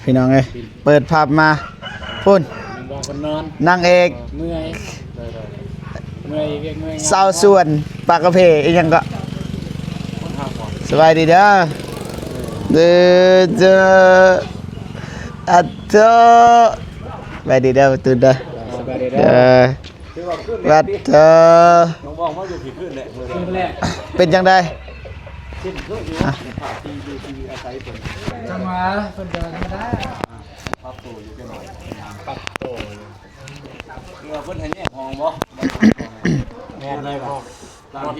พี่น้องเอ้ยเปิดภาพมาพุ่นนางเอกเมื่อยเมื่อยเรียกเมื่อย สาวส่วนปากกระเพอีกยังก็สบายดีเด้อเด้ออัดเด้อสบายดีเด้อตื่นเด้อวัดเด้อเป็นจังได๋จังหวะเพิ่นเดินมาได้ปรับตัวอยู่กันหน่อยปรับตัวเพิ่นให้แยกห้องบ่แม่นได้บ่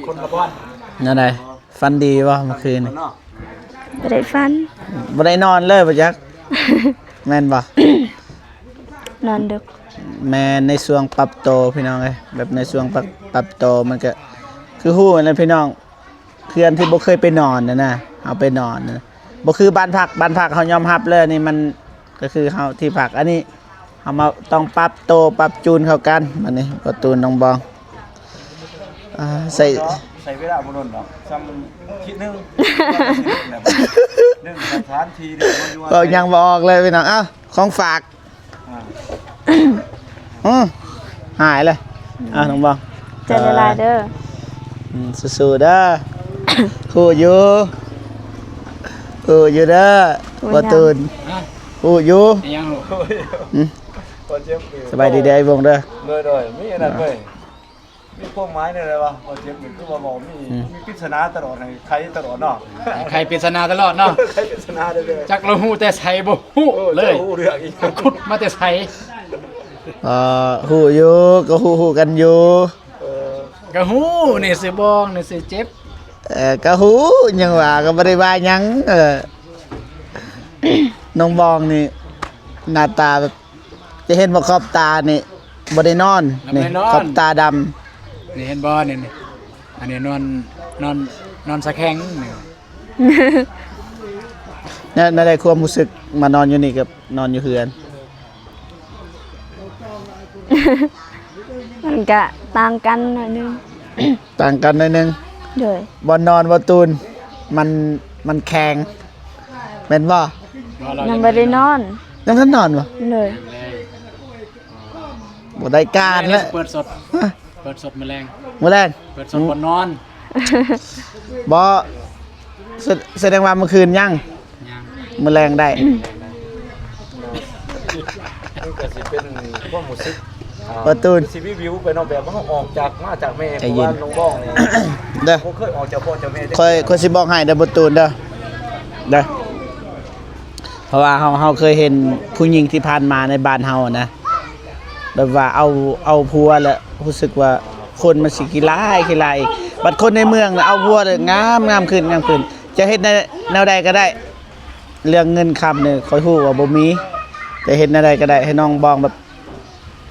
คนละบ้าน นั่นไดฟันดีบ่เมื่อคืนนี่ บ่ได้ฟัน บ่ได้นอนเลยบ่จักแม่นบ่ นอนดึก แม่ในช่วงปรับโตวพี่น้องเอ้ยแบบในช่วงปรับโตวมันก็คือฮู้นั่นพี่น้องเพื่อนที่บ่เคยไปนอนนะเอาไปนอนนะบ่คือบ้านพักเฮายอมรับเลยนี่มันก็คือเฮาที่พักอันนี้เฮามาต้องปรับโตวปรับจูนเข้ากันบัดนี้บ่ตูนน้องบองใส่เวลาบ่โดนดอกซ้ำคิดนึงสถานที่เด้อ ก็ยังบ่ออกเลยพี่น้องอ้าวของฝากหายเลยน้องบอง ใจละลายเด้อ สู้ๆเด้อคู่อยู่เด้อบ่ตูนคู่อยู่ยังสบายดีเด้อไอ้วงเด้อเลยมีอันนั้นเว้ยมีพวกไม้นี่อะไรวะพอเจ็บนี่คือว่าบอกมีปริศนาตลอดให้ใครตลอดเนาะใครปริศนาตลอดเนาะใครปริศนาเด้อจักเราฮู้แต่ไสบ่ฮู้เลยฮู้เรื่องอีกขุดมาแต่ไสฮู้อยู่ก็ฮู้กันอยู่ก็ฮู้นี่สิบอกนี่สิเจ็บก็ฮู้ยังว่าก็บ่ได้ว่าหยังน้องบองนี่หน้าตาแบบจะเห็นว่าขอบตานี่บ่ได้นอนนี่ขอบตาดำนี่เห็นบ่นี่อันนี้นอนสะแข็งนี่นั่นได้ความรู้สึกมานอนอยู่นี่กับนอนอยู่เฮือนมันก็ต่างกันหน่อยนึง ต่างกันหน่อยนึงเด้อบ่นอนบ่ตูนมันแข็งแม่นบ่ยังบ่ได้นอนยังทันนอนบ่เลยบ่ได้การแล้วเปิดสดมื้อแรงเปิดสดบ่นอนบ่แสดงว่าเมื่อคืนยังมื้อแรงได้ก็สิเป็นความรู้สึกประตูสิวิวไปนอกแบบมันออกจากมาจากแม่เพราะว่าน้องบ้องนี่เด้อเคยออกจากพ่อจากแม่ค่อยสิบอกให้เด้อประตูเด้อเพราะว่าเฮาเคยเห็นผู้หญิงที่ผ่านมาในบ้านเฮานะแบบว่าเอาผัวแล้วรู้สึกว่าคนมันสิขี้ร้ายบัดคนในเมืองเอาผัวงามขึ้นจะเฮ็ดในแนวใดก็ได้เรื่องเงินคำนี่ค่อยฮู้ว่าบ่มีจะเฮ็ดแนวใดก็ได้ให้น้องบองแบบ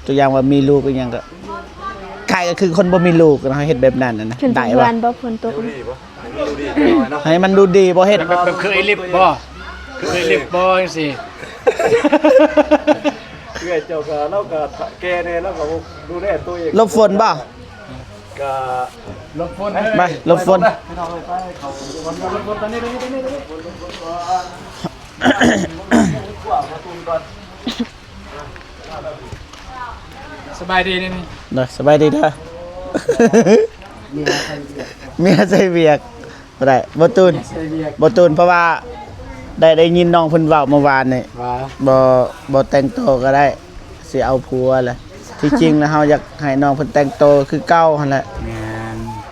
ตัวอย่างว่ามีลูกอีหยังก็ใครก็คือคนบ่มีลูกนะเฮ็ดแบบนั้นนะได้บ่บ่ฝนตกให้มันดูดีบ่เฮ็ดแบบเคยลิบบ่จังซี่เอื้อยเจ้าก็เราก็แก่แน่แล้วก็ดูแลตัวเองลบฝนบ่ก็ลบฝนไปลบฝนพี่น้องไปเขาลบฝนตอนนี้สบายดีนี่เด้อสบายดีเด้อเมียใส่เวียกบ่ได้บ่ตูนเพราะว่าได้ยินน้องเพิ่นเว้าเมื่อวานนี่บ่แต่งโตก็ได้สิเอาผัวแหละที่จริงแล้วเฮาอยากให้น้องเพิ่นแต่งโตคือเก่าหั่นแหละ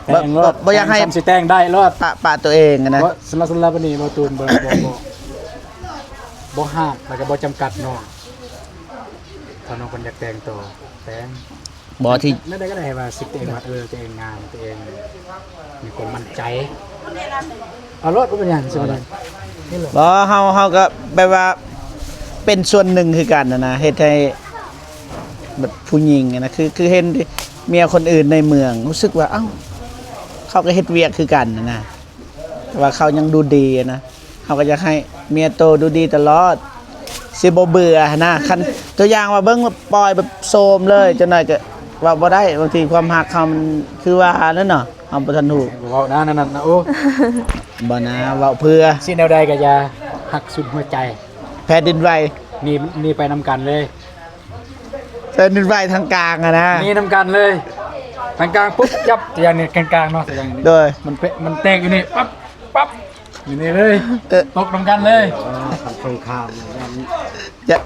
แม่นบ่อยากให้สิแต่งได้รอดปะตัวเองนะสำหรับวันนี้บ่ตูนบ่ห้ามแล้วก็บ่จำกัดน้องถ้าน้องเพิ่นอยากแต่งโตแต่งบ่ที่นั่นได้ก็ได้ว่าสิตัวเองว่าตัวเองงามตัวเองมีความมั่นใจเอารถบ่เป็นหยังสิบ่ได้บ่เฮาก็แบบว่าเป็นส่วนหนึ่งคือกันนะเฮ็ดให้แบบผู้หญิงนะคือเห็นเมียคนอื่นในเมืองรู้สึกว่าเอ้าเขาก็เฮ็ดเวียกคือกันนะแต่ว่าเขายังดูดีนะเขาก็อยากให้เมียโตดูดีตลอดสิบ่เบื่อนะคันตัวอย่างว่าเบิ่งปล่อยแบบโซมเลยจังได๋ก็ว่าบ่ได้บางทีความรักเขามันคือว่านั่นเนาะเฮาบ่ทันรู้เว้านั่นโอ้บ่นะเว้าเพื่อสิแนวใดก็อย่าหักสุดหัวใจแพ ผ่นดินไหว นี่ไปนำกันเลย แผ่นดินไหวทางกลางอะนะ นี่นำกันเลยทางกลางปุ๊บยับอย่างนี้กลางๆเนาะอย่างนี้ โดย มันแตกอยู่นี่ปั๊บอยู่นี่เลย ตกนำกันเลย สงคราม จะ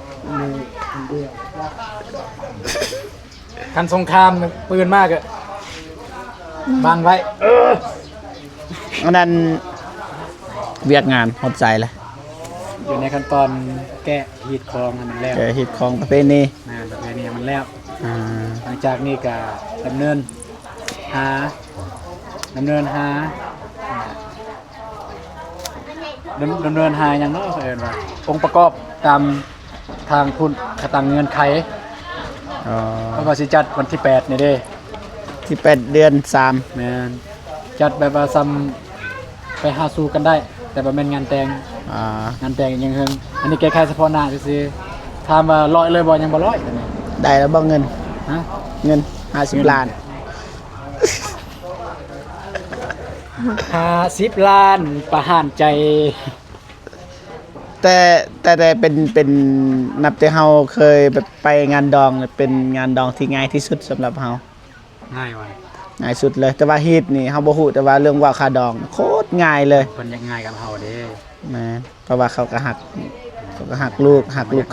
คันสงครามปืนมากอะบังไว้ อันนั้นเวียกงานหดใจเลย อยู่ในขั้นตอนแก้หีดคลองให้มันแล้ว เจอฮิตของประเพณี แบบนี้มันแล้ว อ่า หลังจากนี้ก็ดำเนินหาดำเนินหาอย่างเน้อยเอิ้นว่าองค์ประกอบตามทางคุณตามเงื่อนไข อ๋อ แล้วก็สิจัดวันที่8นี่เด้ ที่8เดือน3 แม่นจัดแบบว่าซ้ำไปหาสู่กันได้ แต่บ่แม่นงานแต่ง อ่าง านแต่งยังเฮิงอันนี้แก้ไขเฉพาะหน้าซื่อๆถามว่าร้อยเลยบ่ยังบ่ร้อยอันนี้ ได้แล้วบ่เงิน ฮะ เงิน50ล้าน 50 ล้านประหารใจ แต่เป็นนับแต่เฮาเคยแบบไปงานดองเนี่ยเป็นงานดองที่ง่ายที่สุดสำหรับเฮา ง่ายว่ะ ง่ายสุดเลย แต่ว่าฮีตนี่เฮาบ่ฮู้แต่ว่าเรื่องว่าค่าดองโคตรง่ายเลย เพิ่นยังง่ายกับเฮาเด้ แม่นเพราะว่าเขาก็หักลูก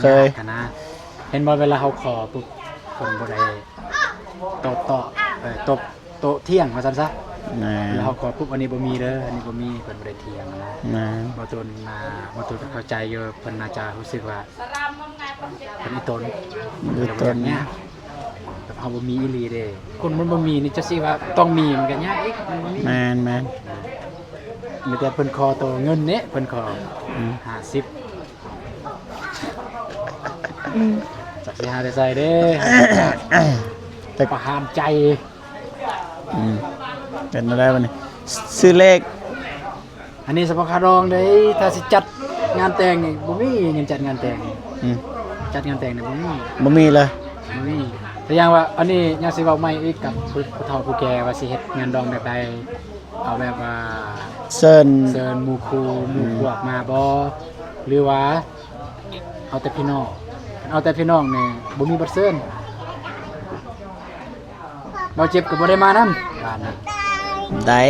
เคย กันนะเห็นบ่เวลาเฮาขอปุ๊บเพิ่นบ่ได้โต๊ะตบโต๊ะเที่ยงว่าซั่นซะ แม่ เวลาเฮาขอปุ๊บอันนี้บ่มีเด้ออันนี้บ่มีเพิ่นบ่ได้เที่ยงนะ แม่ บ่ตุนก็เข้าใจอยู่เพิ่นน่าจะรู้สึกว่าเพิ่นอีตน ดูต้น เนี่ยแบบเฮาบ่มีอีหลีเด้คนมันบ่มีนี่จะสิว่าต้องมีมันก็ยากอีกมันบ่มี แม่น มีแต่เพิ่นขอตัวเงินเนี้เพิ่นขอ อืม 50จักสิหาได้ใส่เด้ แต่ ประหารใจ เป็นอะไรวะนี่ซื้อเลข อันนี้สภาคารองเด้ถ้าสิจัดงานแต่งนี่บ่มีเงินจัดงานแต่งนี่ อืม จัดงานแต่งนี่บ่มี บ่มีเลย บ่มีแต่อย่างว่าอันนี้ยังสิเว้าใหม่อีกกับผู้เฒ่าผู้แก่ว่าสิเฮ็ดงานดองแบบใดเอาแบบว่า เซิน เชิญหมู่ครูหมู่พวกมาบ่หรือว่าเอาแต่พี่น้องนี่บ่มีบัตรเชิญบ่เจ็บก็บ่ได้มานำบ้านนะ ได้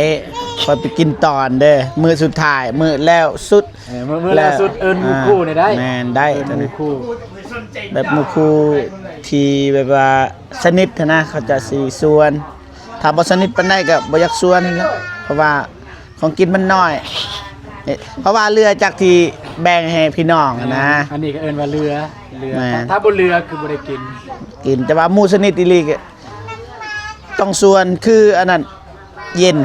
คอยไปกินตอนเด้อมื้อสุดท้ายมื้อแล้วสุด เมื่อล่าสุดเอิ้นหมู่ครูนี่ได้ แม่นได้ เอิ้น ตอน ห นี้ มู่ครู แบบหมู่ครูที่แบบว่าสนิทนะเขาจะสิส่วนถ้าบ่สนิทปานใดก็บ่อยากส่วนนั่นแหละเพราะว่าของกินมันน้อยเพราะว่าเรือจากที่แบ่งให้พี่น้องอะนะ อันนี้ก็เอิ้นว่าเรือ แม่ ถ้าบ่เรือคือบ่ได้กิน กินแต่ว่าหมู่สนิทอีหลีก็ต้องส่วนคืออันนั้นเย็น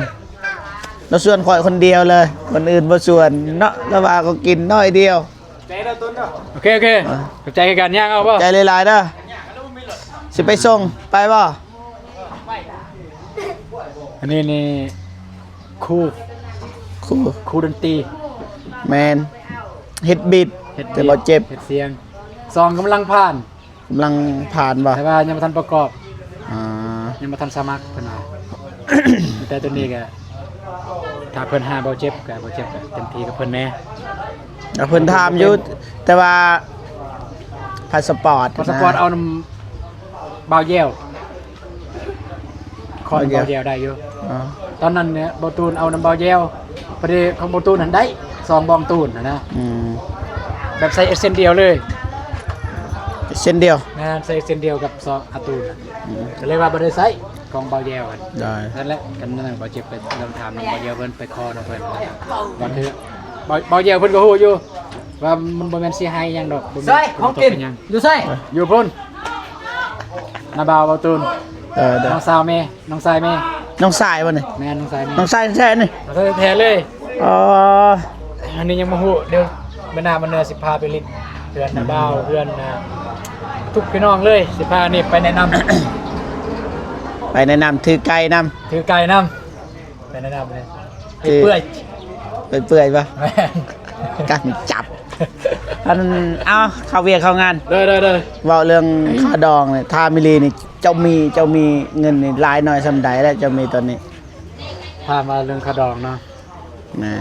เราส่วนข่อยคนเดียวเลยคนอื่นบ่ส่วนเนาะแล้วว่าก็กินน้อยเดียว โอเคขอบใจกันย่างเอาบ่ ใจหลายๆเด้อสิไปส่งไปบ่ อันนี้นี่ครู ครู ครูดนตรี แมนเฮ็ดบิดแต่บ่เจ็บ เฮ็ดเสียงซองกำลังผ่าน กำลังผ่านบ่ แต่ว่ายังบ่ทันประกอบ อ่า ยังบ่ทันสมัครเพิ่นว่า แต่ตัวนี้ก็ถ้าเพิ่นหาบ่เจ็บก็เต็มที่กับเพิ่นแน่ แล้วเพิ่นถามอยู่แต่ว่าพาสปอร์ต พาสปอร์ตเอานำบ่าวแย้วขอบ่าวแย้วได้อยู่ อ๋อ ตอนนั้นเนี่ยบ่าวตูนเอานำบ่าวแย้วพอดีของบ่าวตูนหันได้ซองบองตูนนะ อืม แบบใส่เส้นเดียวเลย เส้นเดียว นะใส่เส้นเดียวกับซองอาตูนก็เลยว่าบ่ได้ใส่ของบ่าวแย้วกัน ได้ นั่นแหละกันนั่นบ่เจ็บไปลองถามนำบ่าวแย้วเพิ่นไปคอนำเพิ่นบ่คือบ่าวแย้วเพิ่นก็ฮู้อยู่ว่ามันบ่แม่นสิให้หยังดอกบ่มี ใส่ของกิน หยัง อยู่ใส่ อยู่พุ่นนาบ่าวบ่าวตูน เด้อ น้องสาวแม่น้องชายแม่ น้องสายบ่นี่ แม่น้องชายแม่ น้องสายแท้ๆนี่ เราแท้เลย อ๋อ อันนี้ยังบ่ฮู้เดี๋ยวมื้อหน้ามันเนอสิพาไปลินเพื่อนนาบ่าวเพื่อนทุกพี่น้องเลยสิพานี่ไปแนะนำ ไปแนะนำถือไก่นำ ถือไก่นำไปแนะนำเลยเปื่อย เปื่อยๆป่ะ แม่น กันจับอันเอาเข้าเวียกเข้างาน เด้อ เว้าเรื่องค่าดองเนี่ยถ้ามิลีนี่เจ้ามีเงินนี่หลายหน่อยซำใดแล้วเจ้ามีตอนนี้ พามาเรื่องคาดองเนาะ นะ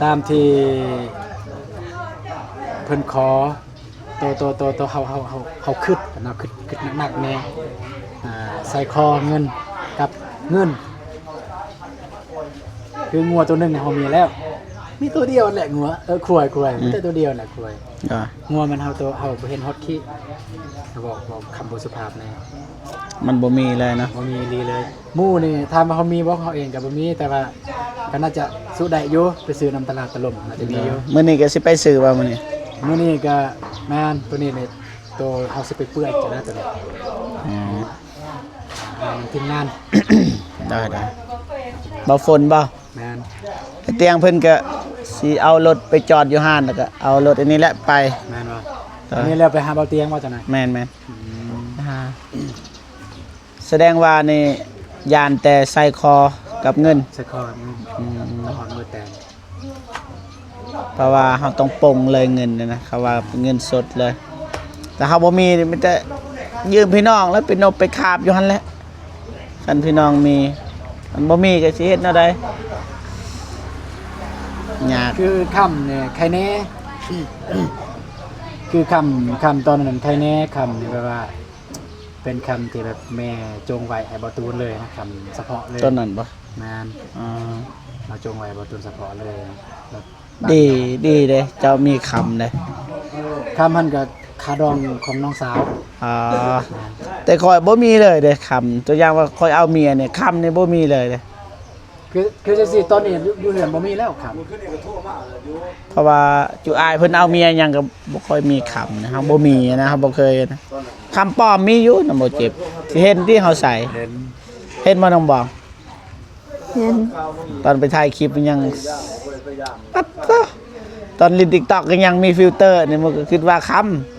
ตามที่ เพิ่นขอตัวเฮาคิดนะคิดหนักๆแน่ใส่คอเงินกับเงินคืองัวตัวหนึงเนี่ยเฮามีแล้วมีตัวเดียวแหละงัวขวยมีแต่ตัวเดียวน่ะขวย อ่า งัวมันเฮาบ่เห็นฮอดขี้บอกคำบ่สุภาพแน่ มันบ่มีเลยเนาะ บ่มีอีหลีเลยหมู่นี่ถามว่าเขามีบ่เขาเองก็บ่มีแต่ว่าก็น่าจะสู้ได้อยู่ไปซื้อน้ำตลาดตะล่มน่าจะมีอยู่ มื้อนี้ก็สิไปซื้อว่ามื้อนี้ มื้อนี้ก็แม่นตัวนี้เนี่ยตัวเฮาสิไปเปื่อยจะได้ตัวนี้ อืม ทีมงาน ได้บ่ฝนบ่ แม่น ไอ้เตียงเพิ่นก็สิเอารถไปจอดอยู่ห้านแล้วก็เอารถอันนี้แหละไป แม่นบ่อันนี้แล้วไปหาเบาเตียงว่าจังได๋ แม่นแสดงว่านี่ยานแต่ใส่คอกับเงิน สะคอนนครมือแตง เพราะว่าเราต้องปลงเลยเงินเนยนะเขาว่าเงินสดเลย แต่เขาบ่มีนี่มันจะยืมพี่น้องแล้วไปนบไปคาบอยู่หั่นแหละคันพี่น้องมีมันบ่มีก็สิเฮ็ดแนวใดยาก คือค่ำเนี่ยใครแน่ คือคำตอนนั้นใครแน่คำนี่แปลว่า เป็นคำที่แบบแม่จงไว้ให้บ่ตูนเลยนะคำเฉพาะเลย ต้นนั้นบ่ แม่น อ่า เราจงไว้บ่ตูนเฉพาะเลยแบบ ดีเด้เจ้ามีคำเด้ คำมันก็คาดองของน้องสาว อ่าแต่คอยบ่มีเลยเด้คำตัวอย่างว่าคอยเอาเมียเนี่ยคำนี่บ่มีเลยเด้ คือจังซี่ตอนนี้อยู่เฮือนบ่มีแล้วคำ เพราะว่าจุอายเพิ่นเอาเมียหยังก็บ่ค่อยมีคำนะครับบ่มีนะครับบ่เคยนะคำปลอมมีอยู่นำบ่เจ็บที่เห็นที่เฮาใส่เห็นบ่น้องบอก เห็น ตอนไปถ่ายคลิปมันยังปัดซะตอนเล่น TikTok ก็ยังมีฟิลเตอร์นี่มันก็คิดว่าค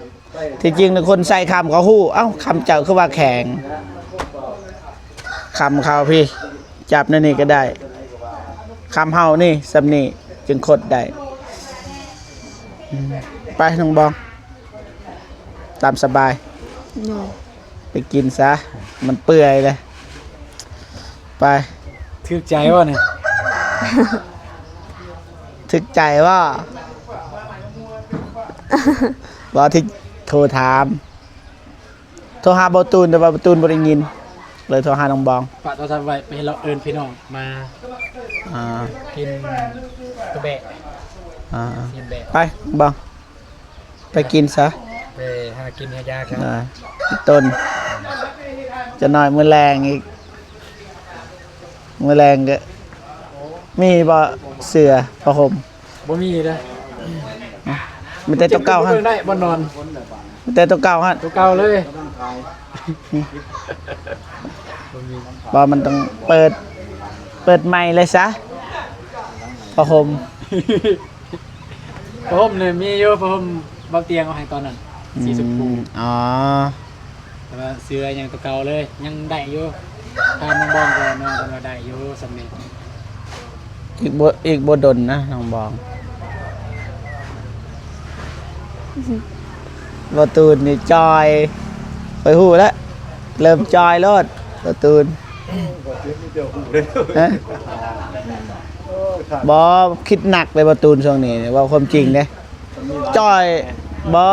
ำที่จริงคนใส่คำเขาฮู้เอ้าคำเจ้าคือว่าแข็งคำเขาพี่จับนั่นนี่ก็ได้คำเฮานี่สำนี่จึงคดได้ไปน้องบองตามสบาย โน่ ไปกินซะมันเปื่อยเลยไป ถึกใจว่าเนี่ย ถึกใจว่า ว่าที่โทรถามโทรหาบอตูนแต่ว่าบอตูนบ่ได้ยินเลยโทรหาน้องบอง ปะโทรศัพท์ไว้ไปให้เราเอิ้นพี่น้องมา อ่า กินกระแบะ อ่า กินแบะ ไปบองไปกินซะ ไปหากินหายาครับ อ่าต้นจะหน่อยมื้อแรงอีกมื้อแรงก็มีบ่เสือผ้าห่ม บ่มีเด้อ มีแต่ตัวเก่า ฮะ หั่น ได้บ่นอน มีแต่ตัวเก่าหั่น ตัวเก่าเลยบ่มี บ่มันต้องเปิดใหม่เลยซะผ้าห่ม ผมเนี่ยมีอยู่ผมเบาเตียงเอาให้ตอนนั้นสีชมพู อ๋อ แต่ว่าเสื้อยังตัวเก่าเลยยังได้อยู่ถ้าน้องบองก็น้องก็ได้อยู่สำเร็จ อีกบ่ดนนะน้องบองบ่ตูนนี่จอยไปฮู้แล้วเริ่มจอยโลดบ่ตูนฮะบ่คิดหนักเลยบ่ตูนช่วงนี้ว่าความจริงเด้จอยบ่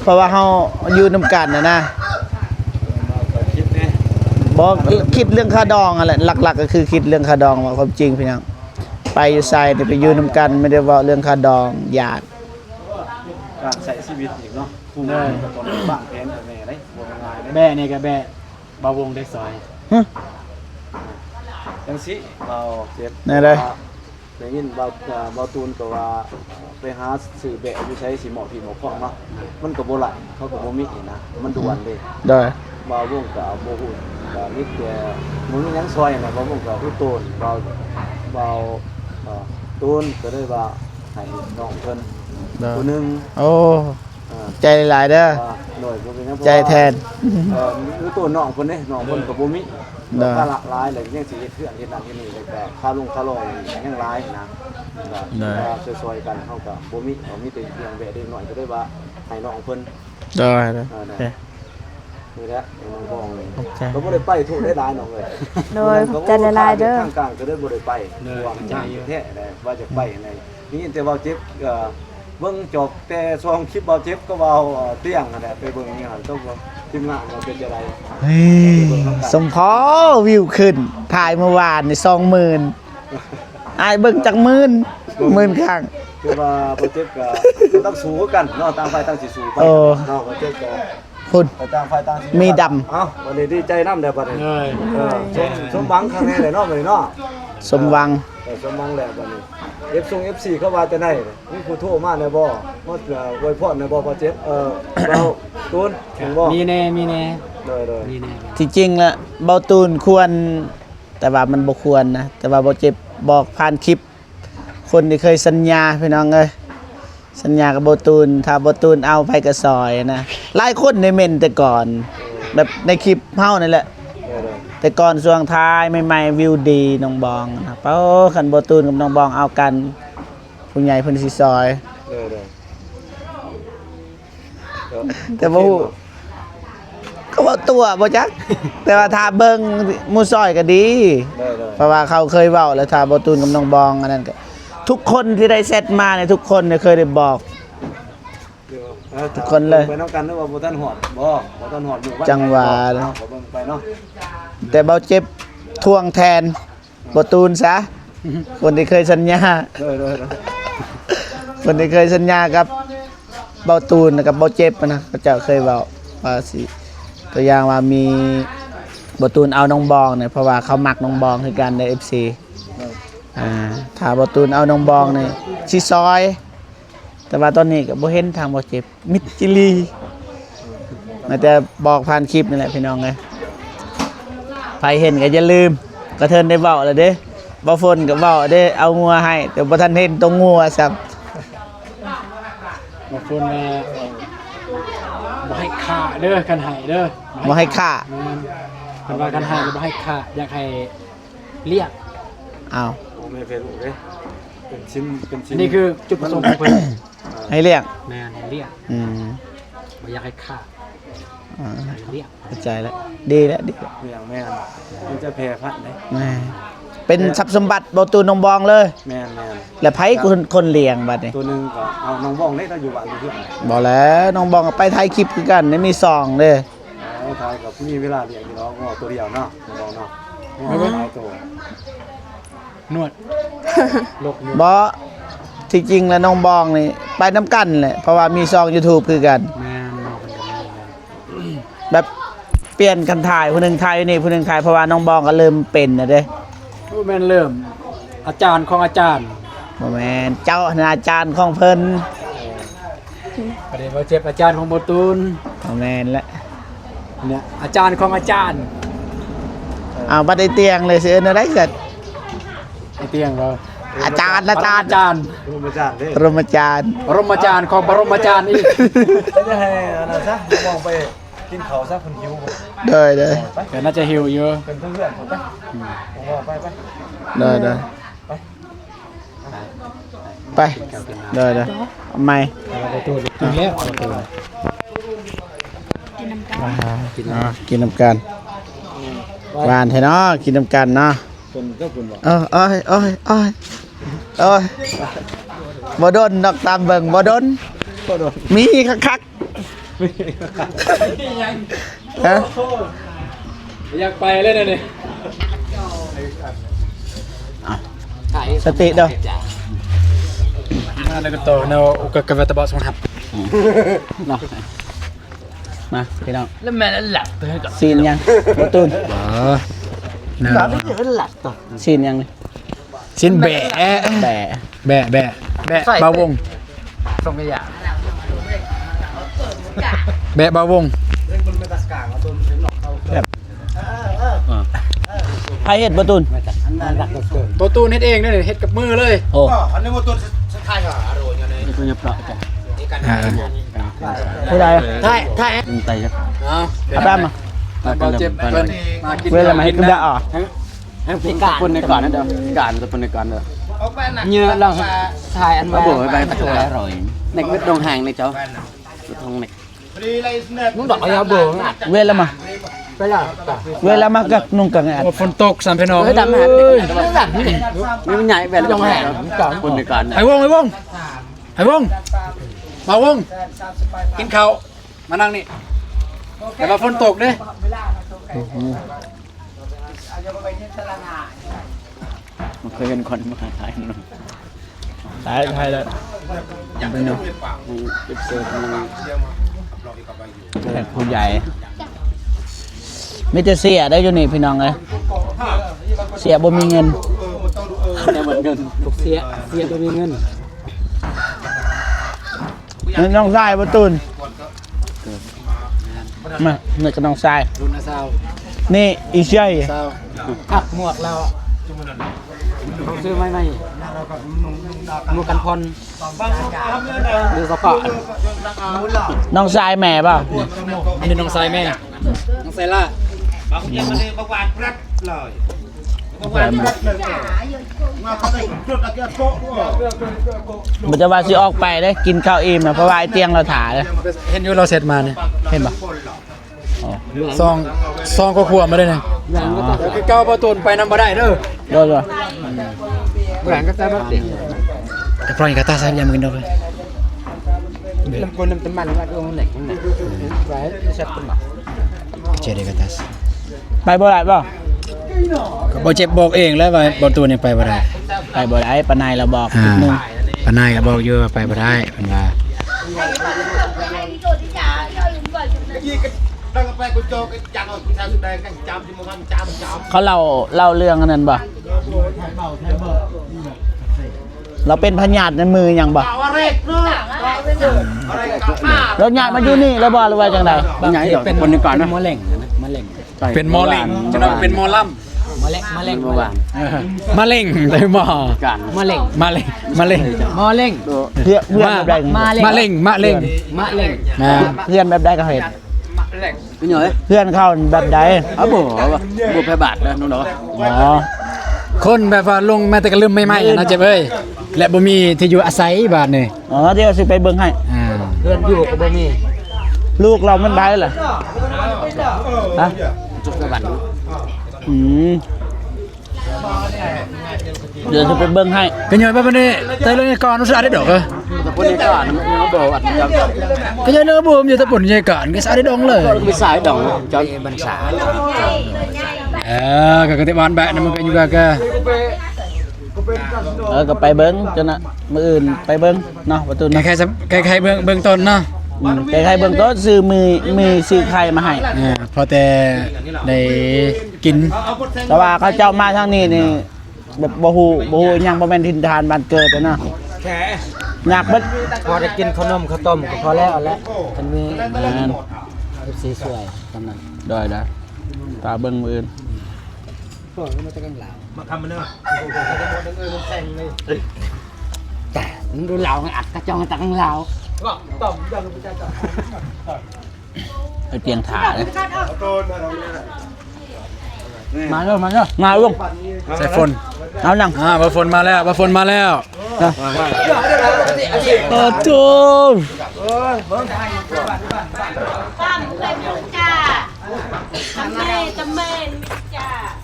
เพราะว่าเฮาอยู่นำกันนะบ่คิดเรื่องค่าดองนั่นแหละหลักๆก็คือคิดเรื่องค่าดองว่าความจริงพี่น้องไปอยู่ไสนี่ไปอยู่นำกันไม่ได้เว้าเรื่องค่าดองญาติ การใช้ชีวิตอีกเนาะคู่แม่ก็ต้องบ้างแผนกับแม่ได้บ่ง่ายได้ แบ่นี่ก็แบ่เบาวงได้ซอย ฮะ จังซี่เราเจ็บ ไหนเลย ได้ยินบ่ตูนก็ว่าไปหาซื้อแบะอยู่ใช้สิเหมาะพี่เหมาะของเนาะมันก็บ่หลายเขาก็บ่มีนะมันด่วนเด้ ได้ บ่าววงก็เอาบ่ฮู้ก็มีแต่มึงยังซอยน่ะบ่าววงก็ฮู้ตูนบ่าวตูนก็ได้ว่าให้น้องเพิ่น ได้ ผู้หนึง โอ้ อ่า ใจหลายๆเด้อ ว่าหน่วยบ่เป็นหยัง ใจแทน คือตัวน้องเพิ่นเด้น้องเพิ่นก็บ่มี ได้ ก็หลากหลายเลยยังสิเฮ็ดเพื่อนเฮ็ดนั่นเฮ็ดนี่แล้วก็ค่าลงค่าลอยยังหลายนะก็ซอยๆกันเฮาก็บ่มีเอามีแต่เรื่องแบะเด็กน้อยก็ได้ว่าให้น้องเพิ่น ได้ได้โอเค นี่แหละน้องบองเลย โอเค ก็บ่ได้ไปทุกได้หลายน้องเอ้ย โดยขอบใจหลายๆเด้อ ทางกลางก็ได้บ่ได้ไปวางใจแท้เลยว่าจะไปในนี่แต่ว่าเจ็บ เบิ่งจบแต่ช่วงคลิปเบาเจ็บก็เบาเตี้ยงนั่นแหละไปเบิ่งนี่หั่นต้องว่าทีมงานเราเป็นจังได๋ เฮ้ยสมพอวิวขึ้นถ่ายเมื่อวานนี่20,000อ้ายเบิ่งจักหมื่นครั้ง คือว่าเบาเจ็บก็ต้องสู้กันเนาะต่างฝ่ายต่างสิสู้ไป เออ เนาะเบาเจ็บก็ พุ่น ต่างฝ่ายต่างสิ มีดำ เอ้าวันนี้ดีใจนำได้บัดนี้ เลย สมหวังครั้งนี้แหละเนาะมื้อนี้เนาะ สมหวัง สมหวังแหละบัดนี้ FC เข้าว่าจะได้มีผู้โทรมาได้บ่มาอวยพรได้บ่เบาเจ็บเราตูนเห็นบ่ มีแน่มีแน่ เลย มีแน่ ที่จริงแล้วเบาตูนควร แต่ว่ามันบ่ควรนะ แต่ว่าบ่เจ็บบอกผ่านคลิป คนที่เคยสัญญาพี่น้องเอ้ยสัญญากับเบาตูนถ้าเบาตูนเอาไปก็ซอยนะหลายคนในเม่นแต่ก่อน แบบในคลิปเฮานั่นแหละ แต่ก่อนช่วงท้ายใหม่ๆวิวดีน้องบองนะครับเอ้าคันเบาตูนกับน้องบองเอากันผู้ใหญ่เพิ่นสิซอย เลย แต่บ่ฮู้ก็ว่าตัวบ่จัก แต่ว่าถ้าเบิ่งหมู่ซอยก็ดี เลย เพราะว่าเขาเคยเว้าแล้วถ้าบ่ตูนกับน้องบองอันนั้นก็ทุกคนที่ได้เซตมาเนี่ยทุกคนเนี่ยเคยได้บอก ทุกคนเลย ไปน้ำกันนึกว่าบ่ทันหอดบ่ทันหอดอยู่บ้าน จังหวะ เนาะเบิ่งไปเนาะ แต่เบาเจ็บทวงแทนบ่ตูนซะคนที่เคยสัญญา เลย คนที่เคยสัญญากับเบาตูนกับเบาเจ็บนะเขาเจ้าเคยเว้าว่าสิตัวอย่างว่ามีเบาตูนเอาน้องบองเนี่ยเพราะว่าเขามักน้องบองคือกันใน FC ถ้าเบาตูนเอาน้องบองเนี่ยสิซอย แต่ว่าตอนนี้ก็บ่เห็นทางบ่เจ็บมิดจิลีมาแต่บอกผ่านคลิปนี่แหละพี่น้องเอ้ยใครเห็นก็อย่าลืมกระเทินได้เว้าแล้วเด้บ่ฝนก็เว้าเด้เอางัวให้แต่บ่ทันเห็นตรงงัวซับบ างคนว่าบ่ให้ฆ่าเด้อกันให้เด้อ บ่ให้ฆ่า คันว่ากันให้บ่ให้ฆ่าอยากให้เรียก อ้าว ไม่เฟซบุ๊กเด้เป็นชิ้น อันนี้คือจุดประสงค์ของเพิ่น ให้เรียก แม่นให้เรียก อืม บ่อยากให้ฆ่า อ่า ให้เรียก เข้าใจแล้วดีแล้วดี อย่างแม่นมันจะแพร่พันธุ์ได้ แม่เป็นทรัพย์สมบัติเบาตูนน้องบองเลย แม่น แล้วไผคนเลี้ยงบัดนี้ ตัวหนึงก็เอาน้องบ้องเล็กเราอยู่บ้านอยู่เพื่อน บอกแล้วน้องบองก็ไปถ่ายคลิปคือกันนี่มีซองเด้ เอาทายกับมีเวลาเลี้ยงอยู่เนาะงอตัวเดียวเนาะน้องบ้องเนาะงอหลายตัวน วดโลกนวด บ่ที่จริงแล้วน้องบองนี่ไปน้ำกันแหละเพราะว่ามีซอง YouTube คือกัน แม่นเนาะเพิ่นก็มีแม่น แบบเปลี่ยนกันถ่ายผู้หนึงถ่ายอยู่นี่ผู้หนึงถ่ายเพราะว่าน้องบองก็เริ่มเป็นนะเด้ ผู้แม่นเริ่มอาจารย์ของอาจารย์ บ่แม่นเจ้าอาจารย์ของเพิ่น ประเดี๋ยวบ่เจ็บอาจารย์ของบ่ตูน บ่แม่นละ เนี่ยอาจารย์ของอาจารย์ เอาบัดได้เตียงเลยสิเอิ้นอะไรสัตว์ ไอ้เตียงเรา อาจารย์ อาจารย์ รู้มาจากเด้ ปรมาจารย์ บรมอาจารย์ของบรมอาจารย์อีก จะให้อันนั้นซะมองไปกินข้าวซะคนหิวบ่ เด้อเด้อ เดี๋ยวน่าจะหิวเยอะ เป็นเพื่อนผมไปผมบอกไป เด้อเด้อไปเด้อเด้อเอาใหม่ เราไปตูนกินแล้วประตู กินน้ำกันหวานแท้เนาะกินน้ำกันเนาะ เป็นเจ้าคุณบอก โอ้ยบ่โดนดอกตามเบิ่งบ่โดน ก็โดน มีคักๆฮะ อยากไปเลยนะเนี่ย สติเด้อ นั่นก็โตเนาะอุกกะเวตบอสงหับ เนาะมาพี่น้อง แล้วแม่นั่นหลับไปให้กับ ซีนยังบ่ตูน เนาะ ซีนยังนี่ ชิ้นแบะ แต่ แบะแบะแบะเบาวง ส่งขยะ แบะเบาวง ไผเฮ็ดบ่ตูน ตัวตูนเฮ็ดเองเนี่ยเฮ็ดกับมือเลย โอ้ อันนี้ว่าตัวสุดท้ายเหรออร่อยเนี่ย ตัวยับเนาะจ้ะ ผู้ใด ถ่าย ไตครับ เอา เอาแป๊บมา เบาเจ็บเพิ่นมากิน เวลามาเฮ็ดก็ได้อ่ะ ให้ผมตะปนในก่อนนะเดี๋ยวการตะปนในก่อนเด้อ เนื้อเราถ่ายอัน มาบอกไปตะโกนอร่อยเน็กเม็ดดงห่างเลยเจ้าทองเน็ก มึงดอกเอาเบิ่งเวลามาเวลามากับนุ่งกังอัน โอ้ฝนตกสามพี่น้อง เฮ้ยดำฮะ ดับนี่ นี่มันใหญ่แบบดงห่างปนในก่อน ไอ้วง ไอ้วงมาวงกินข้าวมานั่งนี่แต่ว่าฝนตกเด้ มันเคยเป็นคนมาถ่ายหนู ตายไทยแล้วยังเป็นหนุ่ม เก็บเสื้อมัน แขกผู้ใหญ่ไม่จะเสียได้อยู่นี่พี่น้องเลยเสียบ่มีเงิน แต่เหมือนเงิน ถูกเสียบ่มีเงิน นี่น้องทรายประตูนมาเนี่ยก็น้องทราย รุ่นนะสาว นี่อีเชี่ย สาวอ่ะหมวกเราเขาซื้อไม่หมวกกันพรดูสปอร์ต น้องทรายแม่เปล่า อันนี้น้องทรายแม่น้องไซล่า มันจะว่าสิออกไปได้กินข้าวอิ่มนะเพราะว่าไอ้เตียงเราถ่าเลย เห็นอยู่เราเสร็จมาเนี่ย เห็นปะ ซองก็ขวบมาได้เนี่ยคือเก้าประตูไปนำมาได้เด้อ โดนปะ หลังก็จะแบบติแต่พออย่างกระตาใส่ยามือเดียวเลยลำกวนลำต้นมันว่าตรงไหนไว้เช็ดต้นหมอกเจเดกระตา ไปบ่ได้เปล่า ก็บ่เจ็บบอกเองแล้วว่าบ่ตัวนี้ไปบ่ได้ ไปบ่ได้ปานายเราบอกนิดนึง ปนายก็บอกอยู่ว่าไปบ่ได้เพิ่นว่า เขาเล่าเรื่องอันนั้นบ่เราเป็นพญาติในมืออย่างบ่เราหยาดมาอยู่นี่แล้วบ่หรือว่าจังได ใหญ่ดอกคนหนึงก่อนนะ มะเร็งนะมะเร็ง เป็นมอลิง จะต้องเป็นมอลำมะเร็ง มะเร็งเมื่อวาน มะเร็งได้หมอ กัน มะเร็งมะเร็งมะเร็งมะเร็ง เพื่อนแบบใด มะเร็งมะเร็งมะเร็งนะ เพื่อนแบบใดก็เห็น พี่หน่อย เพื่อนเข้าแบบใด อ้าวบ่แพ้บาทนะน้องๆ อ๋อ คนแบบว่าลงแม้แต่ก็ลืมไม่ๆนะเจ็บเอ้ยและบ่มีที่อยู่อาศัยบาดนี่ อ๋อเดี๋ยวสิไปเบิ่งให้ เพื่อนอยู่ก็บ่มี ลูกเรามันได้เหรอฮะ จุกกระบัน อืมเดี๋ยวจะไปเบิ้งให้ เป็นยังไงบ้างวันนี้เตยลงในก่อนรู้สึกได้ดอกเหรอ แต่คนนี้ก็อ่านมันบ่อัดจัง ก็ยังเนื้อบูมอยู่แต่ปุ่นยังก่อนก็สาได้ดองเลย มีสายดองจอยบรรษา ก็กติบานแบะนะมันก็อยู่ก็ ก็ไปเบิ้งจนน่ะมื้ออื่นไปเบิ้งเนาะประตูเนาะ ใครเบิ่งต้นเนาะ ใครเบิ้งก็ซื้อมีซื้อไข่มาให้ พอแต่ได้กิน แต่ว่าเขาเจ้ามาทางนี้นี่แบบบ่ฮู้ยังบ่แม่นถิ่นฐานบ้านเกิดอะเนาะอยากเบิด พอได้กินขนมข้าวต้มก็พอแล้วแล้วมันมี นั่น สีสวยตำนั้น ได้ตาเบิ้งมื้ออื่น มันดูเหล่าอัดกระจองตังเหล่า ไอ้เตียงถ่าเลยมาเด้อมาลุง ใส่ฝน เอานัง บาฝนมาแล้วบาฝนมาแล้ว โอ้โห Tam lên một trà. Tầm mê trà.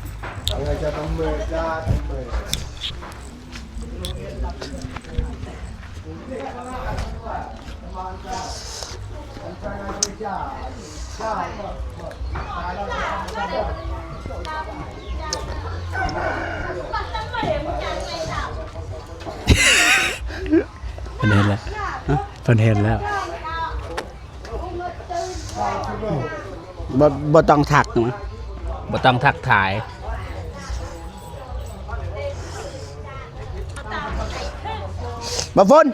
เพิ่นเห็นแล้วเพิ่นเห็นแล้ว บ่ต้องถักนะบ่ต้องทักถ่ายบ่ฝน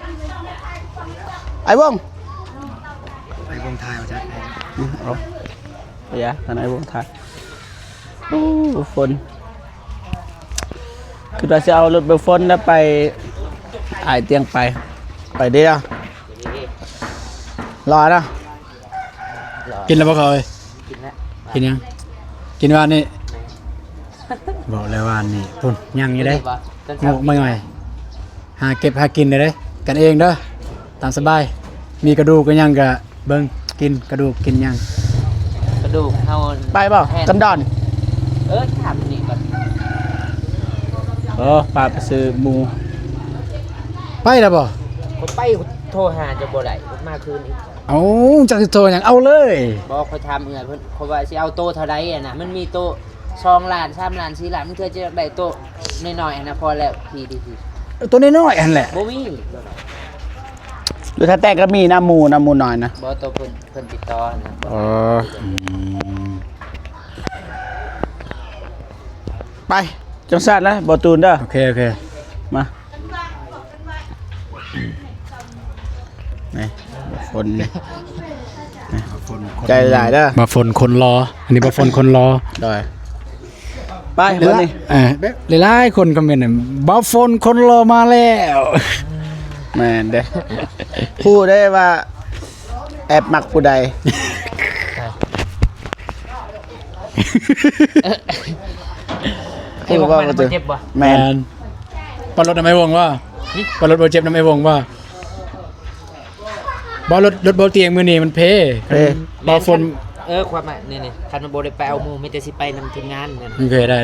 ไอ้วง ไอ้วงไทยมาจาก เอาไปยะทนายบ่ถ่ายโอ้ฝนคือเราจะเอารถไปฝนแล้วไปอ้ายเตียงไปเด้อรอนะ กินแล้วบ่เคยกินยังกินวานนี่บอกแล้ววานนี่พุ่นยังอยู่เด้โง่ไม่ง่อยหาเก็บหากินเลยเด้กันเองเด้อตามสบายมีกระดูกก็ยังก็เบิ่งกินกระดูกกินยัง กระดูกเฮา ไปเปล่ากันดอน ถามนี่ก่อน พาไปซื้อหมู ไปแล้วบ่ ผมไปโทรหาจะบ่ได้ผมมาคืนนี้ เอาจักสิโทรหยังเอาเลย บอกเขาทำเงินเพิ่นเขาว่าสิเอาโตเท่าใดอ่ะนะมันมีโต2 ล้าน3 ล้าน4 ล้านมันเธอจะได้โตน้อยๆนะพอแล้วพี่ดี ตัวน้อยๆอันแหละ บ่มี หรือถ้าแต่ก็มีน้ำหมูหน่อยนะ บ่โตเพิ่นติดต่อนะ อ๋อไปจังซั่นนะบ่ตูนเด้อ โอเคโอเค มานี่คนนี่ใจหลายเด้อ มาฝนคนรออันนี้มาฝนคนรอ ได้ไปเดี๋ยวนี้ หลายๆคนคอมเมนต์น่ะบ่ฝนคนรอมาแล้ว แม่นเด้อพูดได้ว่าแอบมักผู้ใด เอ้ยบอกมันบ่เจ็บบ่ แม่น ปลารถนำไอ้วงว่าปลารถบ่เจ็บนำไอ้วงว่าบ่รถบ่เตียงมื้อนี้มันเพ เอ้ย บ่ฝน ความหมายนี่คันบ่ได้ไปเอาหมู่มีแต่สิไปนำทีมงานนั่น โอเคได้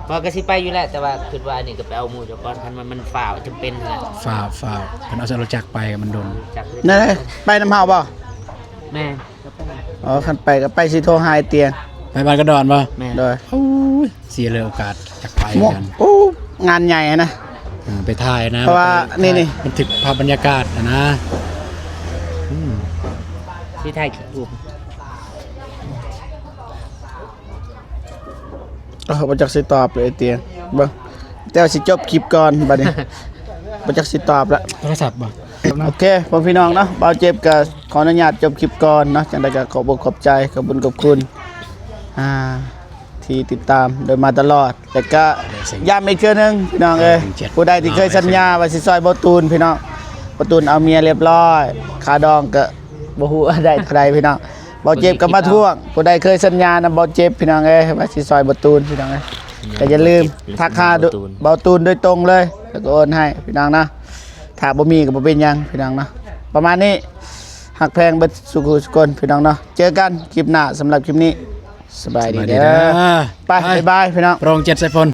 พอก็สิไปอยู่แล้วแต่ว่าคิดว่านี่ก็ไปเอาหมู่เจ้าก่อนคันมันฝ่าวจำเป็นนั่นแหละ ฝ่าวเพิ่นเอารถจักรไปมันโดน จักเลย นั่นเลยไปน้ำเฮาบ่ แม่ อ๋อคันไปก็ไปสิโทรหาไอ้เตียง ไปบ้านกระดอนบ่ แม่ โดย โอ้ยเสียเลยโอกาสจักไป หมวก กัน โอ้งานใหญ่นะ ไปถ่ายนะ เพราะว่านี่ มันถึกภาพบรรยากาศนะ ที่ไทยคิดถูก บ่จักสิตอบเลยไอ้เตียงเบิ่งแต่ว่าสิจบคลิปก่อนบัดนี้ บ่จักสิตอบละ โทรศัพท์บ่ โอเคพ่อพี่น้องเนาะบ่าวเจ็บก็ขออนุญาตจบคลิปก่อนเนาะจังได๋ก็ขอบอกขอบใจขอบคุญขอบคุณที่ติดตามโดยมาตลอดแต่ก็ย้ำอีกเทื่อนึงพี่น้องเอ้ยผู้ใดที่เคยสัญญาว่าสิซอยบ่ตูนพี่น้องบ่ตูนเอาเมียเรียบร้อยค่าดองก็บ่ฮู้ได้เท่าใดพี่น้องบ่าวเจ็บก็มาทวงผู้ใดเคยสัญญานะบ่าวเจ็บพี่น้องเอ้ยว่าสิซอยบ่ตูนพี่น้องเอ้ยก็อย่าลืมทักหาบ่าวตูนโดยตรงเลยแล้วก็โอนให้พี่น้องนะถ้าบ่มีก็บ่เป็นหยังพี่น้องเนาะประมาณนี้หักแพงเบิดสุขุสุคนพี่น้องเนาะเจอกันคลิปหน้าสำหรับคลิปนี้สบายดีเด้อไปบ๊ายบายพี่น้อง โปรง7 ใส่ฝน